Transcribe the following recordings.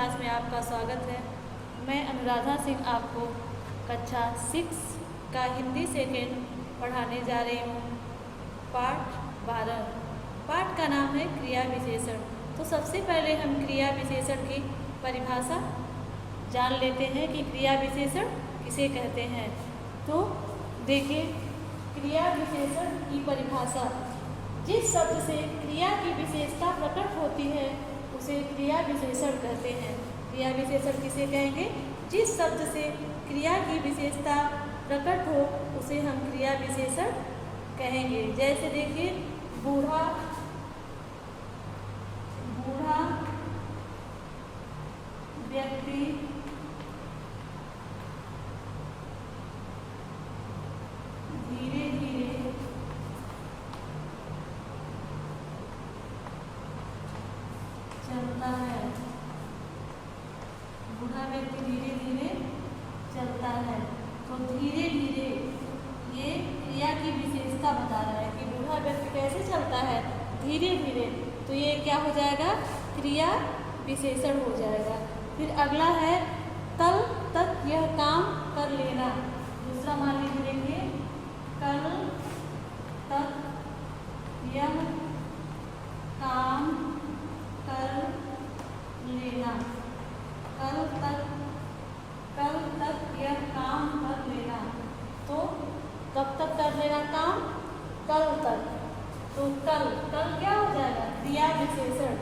Class में आपका स्वागत है। मैं अनुराधा सिंह आपको कक्षा 6 का हिंदी सेकेंड पढ़ाने जा रही हूँ। पाठ 12। पाठ का नाम है क्रिया विशेषण। तो सबसे पहले हम क्रिया विशेषण की परिभाषा जान लेते हैं कि क्रिया विशेषण किसे कहते हैं। तो देखिए, क्रिया विशेषण की परिभाषा, जिस शब्द से क्रिया की विशेषता प्रकट होती है उसे क्रिया विशेषण कहते हैं। क्रिया विशेषण किसे कहेंगे? जिस शब्द से क्रिया की विशेषता प्रकट हो उसे हम क्रिया विशेषण कहेंगे। जैसे देखिए, बूढ़ा, बूढ़ा व्यक्ति धीरे धीरे चलता है। बूढ़ा व्यक्ति धीरे धीरे चलता है। तो धीरे धीरे ये क्रिया की विशेषता बता रहा है कि बूढ़ा व्यक्ति कैसे चलता है, धीरे धीरे। तो ये क्या हो जाएगा? क्रिया विशेषण हो जाएगा। फिर अगला है कल तक यह काम कर लेना। दूसरा मान लीजिए, देखिए, कल तक यह काम कर लेना। कल तक यह काम कर लेना। तो कब तक कर लेना काम? कल तक। तो कल क्या हो जाएगा? क्रिया विशेषण।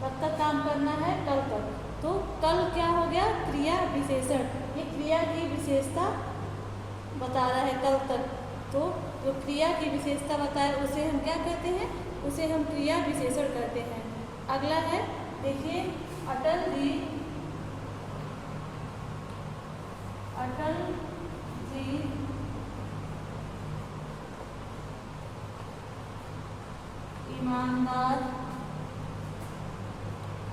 कब तक काम करना है? कल तक। तो कल क्या हो गया? क्रिया विशेषण। ये क्रिया की विशेषता बता रहा है, कल तक। तो जो क्रिया की विशेषता बताए उसे हम क्या कहते हैं? उसे हम क्रिया विशेषण कहते हैं। अगला है, देखिए, अटल जी ईमानदार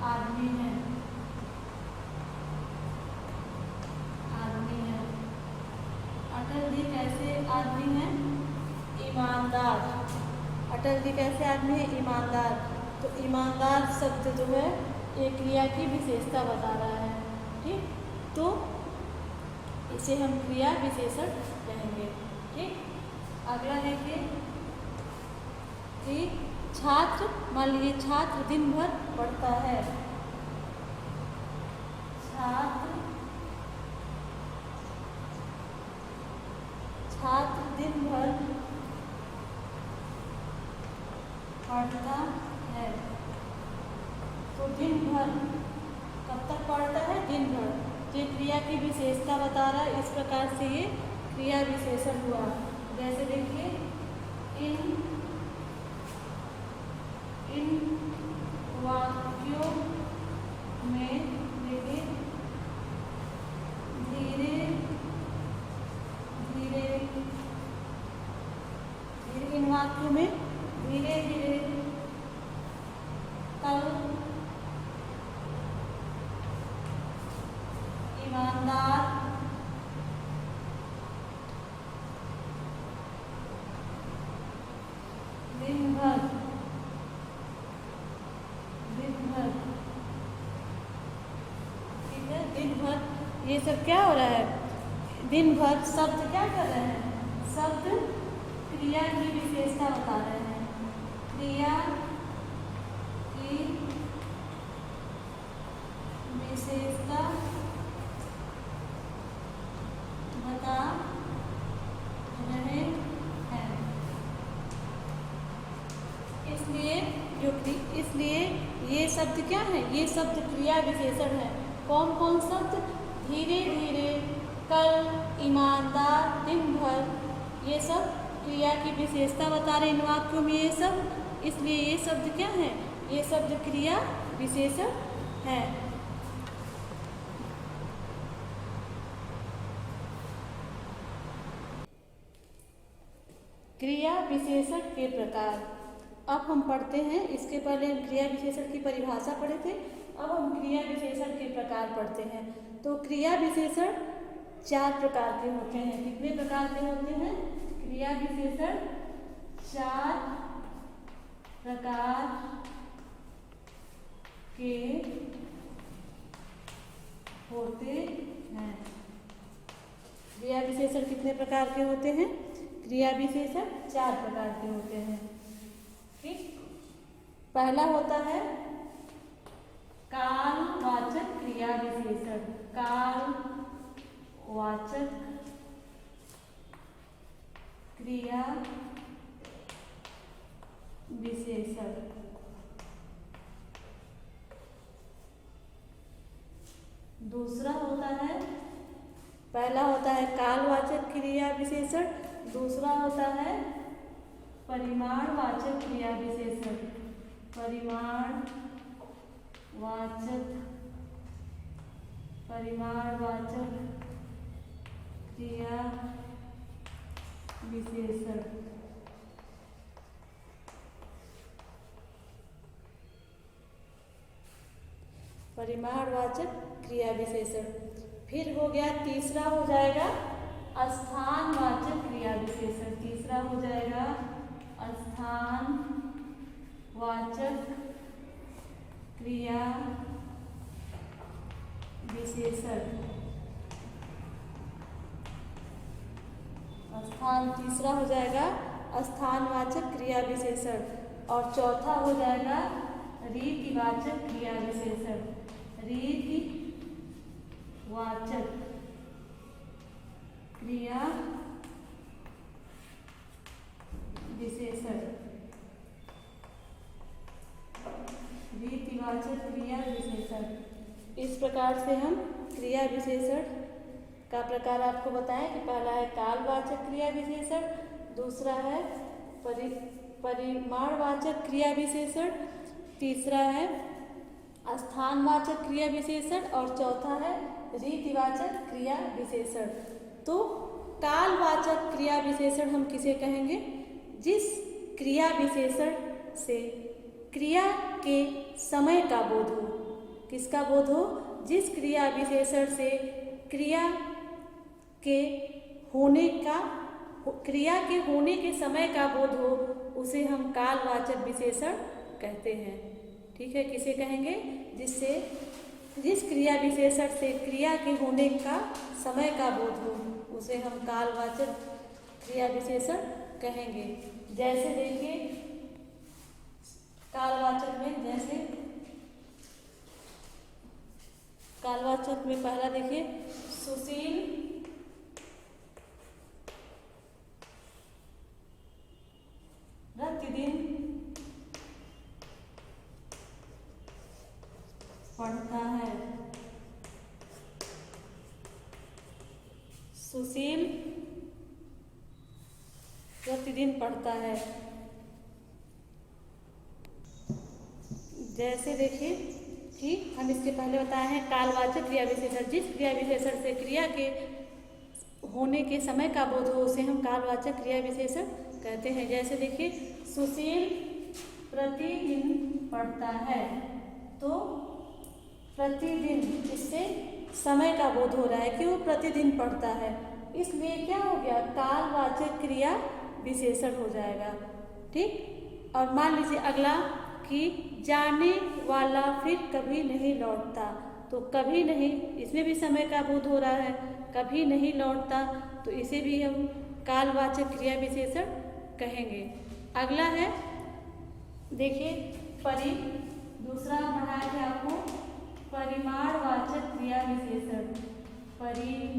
आदमी है। अटल जी कैसे आदमी हैं? ईमानदार। अटल जी कैसे आदमी है? ईमानदार। तो ईमानदार शब्द जो है एक क्रिया की विशेषता बता रहा है। ठीक, तो इसे हम क्रिया विशेषण कहेंगे। ठीक, अगला देखिए कि छात्र, मान लीजिए छात्र दिन भर पढ़ता है। छात्र दिन भर पढ़ता है। तो दिन भर कब तक पढ़ता है? दिन भर। ये क्रिया की विशेषता बता रहा है। इस प्रकार से ये क्रिया विशेषण हुआ। जैसे देखिए, इन वाक्यों में देखिए, धीरे धीरे, इन वाक्यों में धीरे धीरे, कल ईमानदार दिन भर ठीक है, दिन भर। ये सब क्या हो रहा है? दिन भर शब्द क्या कर रहे हैं? शब्द क्रिया की विशेषता बता रहे हैं। क्रिया की विशेषता बता रहे हैं। इसलिए ये शब्द क्या है? ये शब्द क्रिया विशेषण है। कौन कौन शब्द? धीरे धीरे, कल, ईमानदार, दिन भर, ये सब क्रिया की विशेषता बता रहे इन वाक्यों में ये सब। इसलिए ये शब्द क्या है? ये शब्द क्रिया विशेषण है। क्रिया विशेषण के प्रकार अब हम पढ़ते हैं। इसके पहले हम क्रिया विशेषण की परिभाषा पढ़े थे। अब हम क्रिया विशेषण के प्रकार पढ़ते हैं। तो क्रिया विशेषण 4 प्रकार के होते हैं। कितने प्रकार के होते हैं? क्रिया विशेषण 4 प्रकार के होते हैं। क्रिया विशेषण कितने प्रकार के होते हैं? क्रिया विशेषण 4 प्रकार के होते हैं। ठीक, पहला होता है कालवाचक क्रिया विशेषण। कालवाचक क्रिया विशेषण। दूसरा होता है, पहला होता है कालवाचक क्रिया विशेषण, दूसरा होता है परिमाणवाचक क्रिया विशेषण। परिमाणवाचक क्रिया विशेषण। परिमाणवाचक क्रिया विशेषण। फिर हो गया, तीसरा हो जाएगा स्थानवाचक क्रिया विशेषण। तीसरा हो जाएगा स्थानवाचक क्रिया विशेषण। तीसरा हो जाएगा स्थानवाचक क्रिया विशेषण और चौथा हो जाएगा रीतिवाचक क्रिया विशेषण। रीतिवाचक क्रिया विशेषण। रीतिवाचक क्रिया विशेषण। इस प्रकार से हम क्रिया विशेषण का प्रकार आपको बताएं कि पहला है कालवाचक क्रिया विशेषण, दूसरा है परिमाणवाचक क्रिया विशेषण, तीसरा है स्थानवाचक क्रिया विशेषण और चौथा है रीतिवाचक क्रिया विशेषण। तो कालवाचक क्रिया विशेषण हम किसे कहेंगे? जिस क्रिया विशेषण से क्रिया के समय का बोध हो। किसका बोध हो? जिस क्रिया विशेषण से क्रिया के होने के समय का बोध हो, उसे हम कालवाचक विशेषण कहते हैं। ठीक है, किसे कहेंगे? जिस क्रिया विशेषण से क्रिया के होने का समय का बोध हो, उसे हम कालवाचक क्रिया विशेषण कहेंगे। जैसे देखिए कालवाचक में पहला देखिए, सुशील प्रतिदिन पढ़ता है। सुशील प्रतिदिन पढ़ता है। जैसे देखिए कि हम इसके पहले बताए हैं कालवाचक क्रिया विशेषण। जिस क्रिया विशेषण से क्रिया के होने के समय का बोध हो, उसे हम कालवाचक क्रिया विशेषण कहते हैं। जैसे देखिए सुशील प्रतिदिन पढ़ता है, तो प्रतिदिन, इससे समय का बोध हो रहा है कि वो प्रतिदिन पढ़ता है, इसलिए क्या हो गया? कालवाचक क्रिया विशेषण हो जाएगा। ठीक, और मान लीजिए अगला कि जाने वाला फिर कभी नहीं लौटता। तो कभी नहीं, इसमें भी समय का बोध हो रहा है, कभी नहीं लौटता, तो इसे भी हम कालवाचक क्रिया विशेषण कहेंगे। अगला है देखिए दूसरा पढ़ाया है आपको परिमाणवाचक क्रिया विशेषण। परिमाणवाचक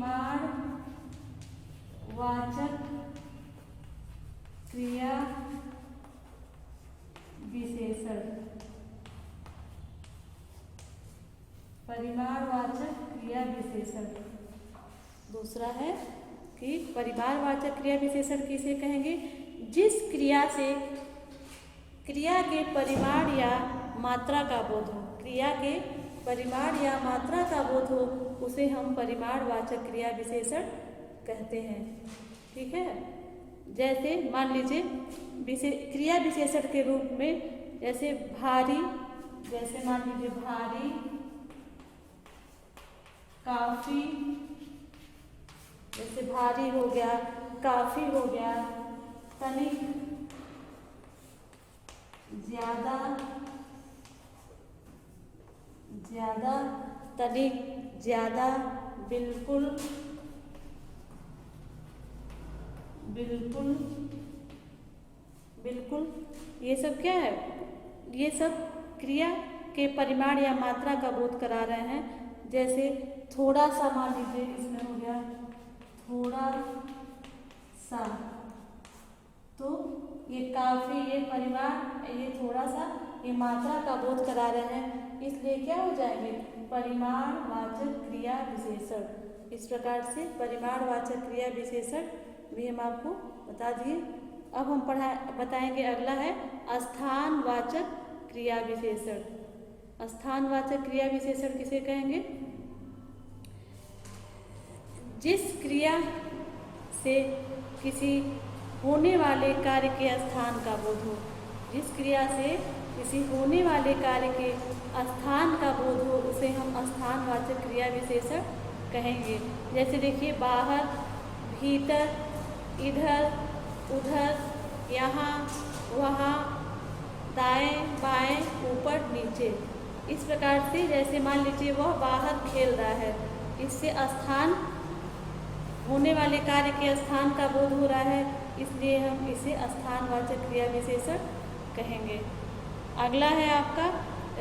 क्रिया विशेषण। परिमाणवाचक क्रिया विशेषण। दूसरा है कि परिमाणवाचक क्रिया विशेषण किसे कहेंगे? जिस क्रिया से क्रिया के परिमाण या मात्रा का बोध हो। क्रिया के परिमाण या मात्रा का बोध हो, उसे हम परिमाणवाचक क्रिया विशेषण कहते हैं। ठीक है, जैसे मान लीजिए क्रिया विशेषण के रूप में जैसे भारी, जैसे मान लीजिए भारी, काफी, जैसे भारी हो गया, काफी हो गया, तनिक, ज्यादा, तनिक, ज़्यादा, बिल्कुल, बिल्कुल, बिल्कुल, ये सब क्या है? ये सब क्रिया के परिमाण या मात्रा का बोध करा रहे हैं। जैसे थोड़ा सा, मान लीजिए इसमें हो गया थोड़ा सा, तो ये काफ़ी, ये परिमाण, ये थोड़ा सा, ये मात्रा का बोध करा रहे हैं, इसलिए क्या हो जाएंगे? परिमाणवाचक क्रिया विशेषण। इस प्रकार से परिमाणवाचक क्रिया विशेषण भी हम आपको बता दिए। अब हम बताएंगे, अगला है स्थानवाचक क्रिया विशेषण। स्थानवाचक क्रिया विशेषण किसे कहेंगे? जिस क्रिया से किसी होने वाले कार्य के स्थान का बोध हो, जिस क्रिया से किसी होने वाले कार्य के स्थान का बोध हो, उसे हम स्थानवाचक क्रिया विशेषण कहेंगे। जैसे देखिए, बाहर, भीतर, इधर, उधर, यहाँ, वहाँ, दाएं, बाएं, ऊपर, नीचे। इस प्रकार से, जैसे मान लीजिए वह बाहर खेल रहा है, इससे स्थान, होने वाले कार्य के स्थान का बोध हो रहा है, इसलिए हम इसे स्थानवाचक क्रिया विशेषण कहेंगे। अगला है आपका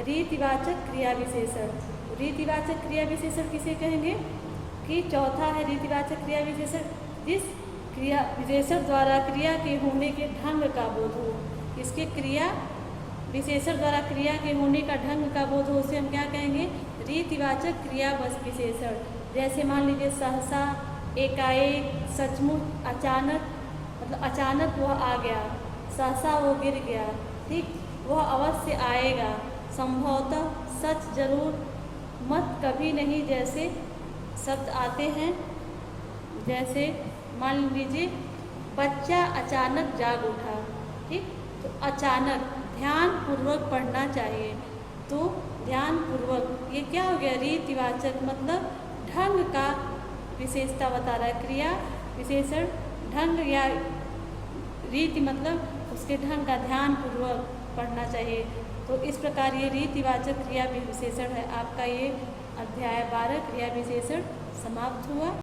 रीतिवाचक क्रिया विशेषण। रीतिवाचक क्रिया विशेषण किसे कहेंगे? कि चौथा है रीतिवाचक क्रिया विशेषण, जिस क्रिया विशेषण द्वारा क्रिया के होने के ढंग का बोध हो। इसके क्रिया विशेषण द्वारा क्रिया के होने का ढंग का बोध हो, उसे हम क्या कहेंगे? रीतिवाचक क्रिया विशेषण। जैसे मान लीजिए सहसा, एकाएक, सचमुच, अचानक, मतलब अचानक वह आ गया, सहसा वो गिर गया, ठीक, वह अवश्य आएगा, संभवतः, सच, जरूर, मत, कभी नहीं, जैसे शब्द आते हैं। जैसे मान लीजिए बच्चा अचानक जाग उठा, ठीक, तो अचानक ध्यान पूर्वक पढ़ना चाहिए। तो ध्यान पूर्वक, ये क्या हो गया? रीतिवाचक, मतलब ढंग का विशेषता बता रहा है। क्रिया विशेषण ढंग या रीति, मतलब उसके ढंग का ध्यान पूर्वक पढ़ना चाहिए। तो इस प्रकार ये रीतिवाचक क्रिया विशेषण है। आपका ये अध्याय 12 क्रिया विशेषण समाप्त हुआ।